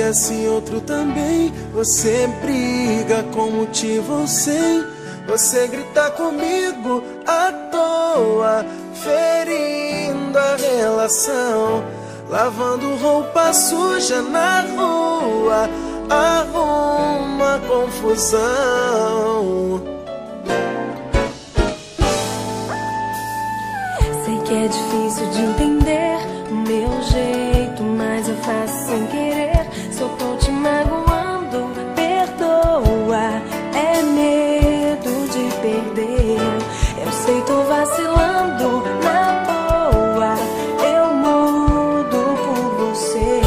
esse outro também. Você briga com motivo ou sem. Você grita comigo à toa, ferindo a relação. Lavando roupa suja na rua, arruma confusão. Sei que é difícil de entender o meu jeito, mas eu faço sem querer. Se eu tô te magoando, perdoa. É medo de perder. Eu sei, tô vacilando na boa. Eu mudo por você.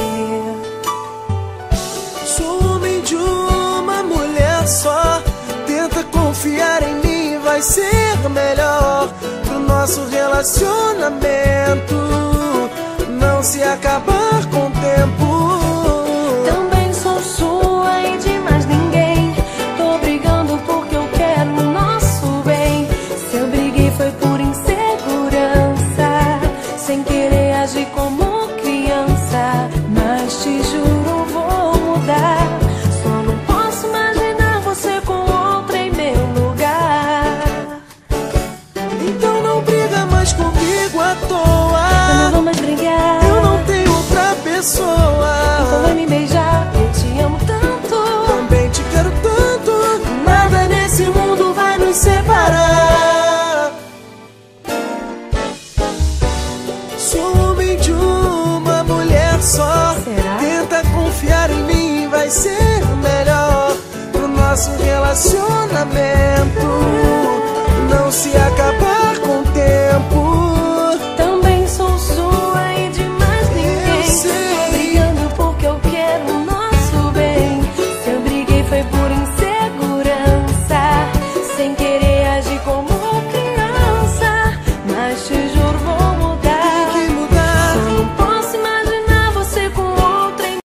Sou homem de uma mulher só. Tenta confiar em mim, vai ser melhor pro nosso relacionamento não se acabar com o tempo. Também sou sua e de mais ninguém. Tô brigando porque eu quero o nosso bem. Se eu briguei foi por insegurança, sem querer agir como criança. Mas te juro, vou mudar. Só não posso imaginar você com outra em meu lugar. Então não briga mais comigo à toa. Eu não vou mais brigar. Eu não tenho outra pessoa. Então vai me beijar, eu te amo tanto. Também te quero tanto. Nada nesse mundo vai nos separar. Sou homem de uma mulher só. Será? Tenta confiar em mim, vai ser melhor pro nosso relacionamento não se acabar.